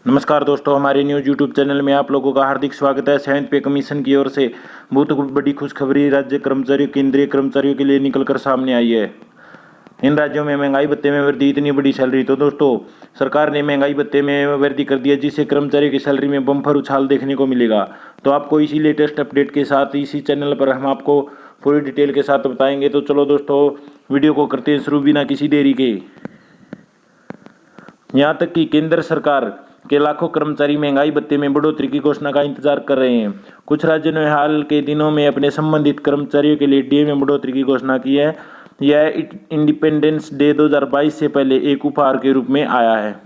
नमस्कार दोस्तों, हमारे न्यूज़ यूट्यूब चैनल में आप लोगों का हार्दिक स्वागत है। 7th पे कमीशन की ओर से बहुत बड़ी खुशखबरी राज्य कर्मचारियों केंद्रीय कर्मचारियों के लिए निकलकर सामने आई है। इन राज्यों में महंगाई भत्ते में वृद्धि, इतनी बड़ी सैलरी। तो दोस्तों, सरकार ने महंगाई भत्ते में वृद्धि कर दिया, जिससे कर्मचारियों की सैलरी में बम्पर उछाल देखने को मिलेगा। तो आपको इसी लेटेस्ट अपडेट के साथ इसी चैनल पर हम आपको पूरी डिटेल के साथ बताएंगे। तो चलो दोस्तों, वीडियो को करते हैं शुरू बिना किसी देरी के। यहाँ तक कि केंद्र सरकार के लाखों कर्मचारी महंगाई भत्ते में बढ़ोतरी की घोषणा का इंतजार कर रहे हैं। कुछ राज्यों ने हाल के दिनों में अपने संबंधित कर्मचारियों के लिए डीए में बढ़ोतरी की घोषणा की है। यह इंडिपेंडेंस डे 2022 से पहले एक उपहार के रूप में आया है।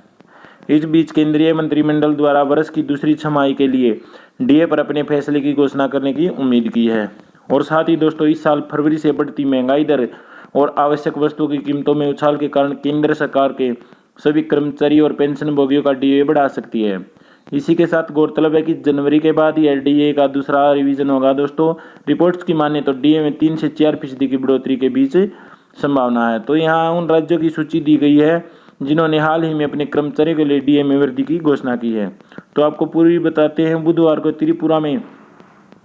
इस बीच केंद्रीय मंत्रिमंडल द्वारा वर्ष की दूसरी छमाही के लिए डीए पर अपने फैसले की घोषणा करने की उम्मीद की है। और साथ ही दोस्तों, इस साल फरवरी से बढ़ती महंगाई दर और आवश्यक वस्तुओं की कीमतों में उछाल के कारण केंद्र सरकार के सभी कर्मचारी और पेंशन भोगियों का डीए बढ़ा सकती है। इसी के साथ गौरतलब है कि जनवरी के बाद ही डीए का दूसरा रिवीजन होगा। दोस्तों, रिपोर्ट्स की माने तो डीए में 3 से 4% की बढ़ोतरी के बीच संभावना है। तो यहाँ उन राज्यों की सूची दी गई है जिन्होंने हाल ही में अपने कर्मचारियों के लिए डीए में वृद्धि की घोषणा की है। तो आपको पूरी बताते हैं। बुधवार को त्रिपुरा में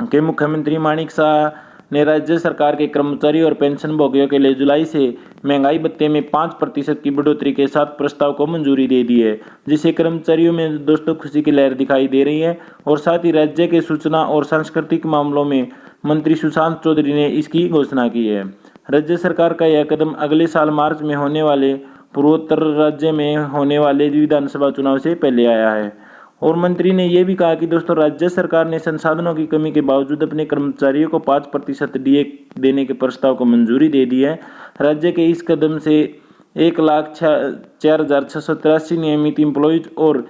के मुख्यमंत्री माणिक शाह ने राज्य सरकार के कर्मचारी और पेंशन भोगियों के लिए जुलाई से महंगाई भत्ते में 5% की बढ़ोतरी के साथ प्रस्ताव को मंजूरी दे दी है, जिससे कर्मचारियों में दोस्तों खुशी की लहर दिखाई दे रही है। और साथ ही राज्य के सूचना और सांस्कृतिक मामलों में मंत्री सुशांत चौधरी ने इसकी घोषणा की है। राज्य सरकार का यह कदम अगले साल मार्च में होने वाले पूर्वोत्तर राज्य में होने वाले विधानसभा चुनाव से पहले आया है। और मंत्री ने यह भी कहा कि दोस्तों, राज्य सरकार ने संसाधनों की कमी के बावजूद अपने कर्मचारियों को 5% डीए देने के प्रस्ताव को मंजूरी दे दी है। राज्य के इस कदम से 1,04,683 नियमित एम्प्लॉयज और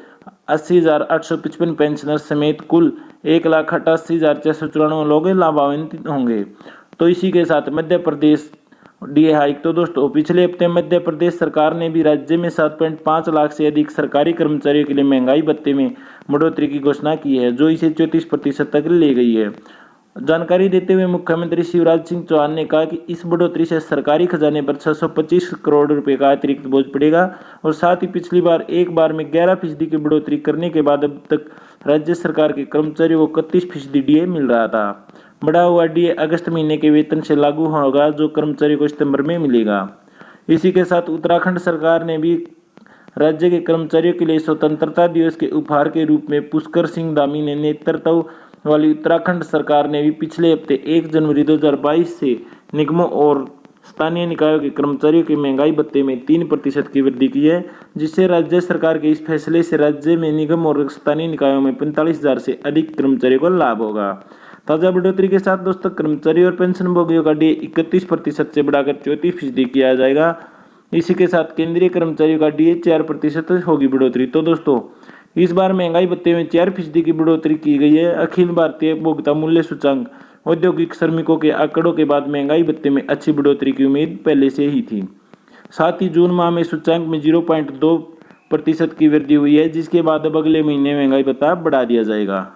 80,855 पेंशनर समेत कुल 1,88,694 लोग लाभान्वित होंगे। तो इसी के साथ मध्य प्रदेश डीए हाइक। तो दोस्तों, पिछले हफ्ते मध्य प्रदेश सरकार ने भी राज्य में 7.5 लाख से अधिक सरकारी कर्मचारियों के लिए महंगाई भत्ते में बढ़ोतरी की घोषणा की है, जो इसे 34% तक ले गई है। जानकारी देते हुए मुख्यमंत्री शिवराज सिंह चौहान ने कहा कि इस बढ़ोतरी से सरकारी खजाने पर 625 करोड़ रुपए का अतिरिक्त बोझ पड़ेगा। और साथ ही पिछली बार एक बार में 11% की बढ़ोतरी करने के बाद अब तक राज्य सरकार के कर्मचारियों को 31% डीए मिल रहा था। बढ़ा हुआ डीए अगस्त महीने के वेतन से लागू होगा, जो कर्मचारियों को सितंबर में मिलेगा। इसी के साथ उत्तराखंड सरकार ने भी राज्य के कर्मचारियों के लिए स्वतंत्रता दिवस के उपहार के रूप में पुष्कर सिंह धामी ने नेतृत्व वाली उत्तराखंड सरकार ने भी पिछले हफ्ते 1 जनवरी 2022 से निगमों और स्थानीय निकायों के कर्मचारियों के महंगाई भत्ते में 3% की वृद्धि की है, जिससे राज्य सरकार के इस फैसले से राज्य में निगम और स्थानीय निकायों में 45,000 से अधिक कर्मचारियों को लाभ होगा। ताजा बढ़ोतरी के साथ दोस्तों, कर्मचारी और पेंशन भोगियों का डीए 31% से बढ़ाकर 34% किया जाएगा। इसी के साथ केंद्रीय कर्मचारियों का डीए 4% होगी बढ़ोतरी। तो दोस्तों, इस बार महंगाई भत्ते में 4% की बढ़ोतरी की गई है। अखिल भारतीय उपभोक्ता मूल्य सूचकांक औद्योगिक श्रमिकों के आंकड़ों के बाद महंगाई भत्ते में अच्छी बढ़ोतरी की उम्मीद पहले से ही थी। साथ ही जून माह में सूचकांक में 0.2% की वृद्धि हुई है, जिसके बाद अब अगले महीने महंगाई भत्ता बढ़ा दिया जाएगा।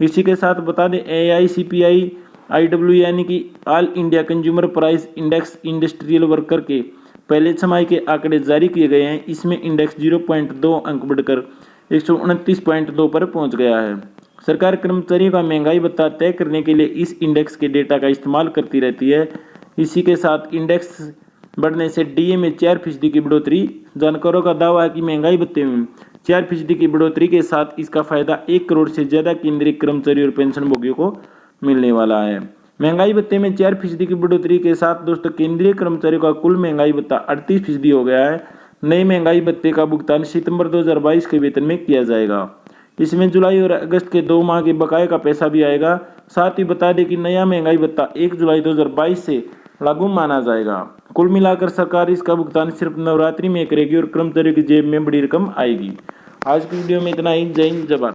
इसी के साथ बता दें, AICPI-IW यानी कि all India consumer price index industrial worker के पहले छमाही के आंकड़े जारी किए गए हैं। इसमें इंडेक्स 0.2 अंक बढ़कर 129.2 पर पहुंच गया है। सरकार कर्मचारियों का महंगाई भत्ता तय करने के लिए इस इंडेक्स के डेटा का इस्तेमाल करती रहती है। इसी के साथ इंडेक्स बढ़ने से डीए में 4% की बढ़ोतरी। जानकारों का दावा है कि महंगाई भत्ते में 4% की बढ़ोतरी के साथ इसका फायदा 1 करोड़ से ज्यादा केंद्रीय कर्मचारी और पेंशन भोगियों को मिलने वाला है। महंगाई भत्ते में 4% की बढ़ोतरी के साथ दोस्तों, केंद्रीय कर्मचारियों का कुल महंगाई भत्ता 38% हो गया है। नए महंगाई भत्ते का भुगतान सितंबर 2022 के वेतन में किया जाएगा। इसमें जुलाई और अगस्त के 2 माह के बकाये का पैसा भी आएगा। साथ ही बता दें कि नया महंगाई भत्ता 1 जुलाई 2022 से लागू माना जाएगा। कुल मिलाकर सरकार इसका भुगतान सिर्फ नवरात्रि में करेगी और कर्मचारियों की जेब में बड़ी रकम आएगी। आज की वीडियो में इतना ही। जय हिंद, जय भारत।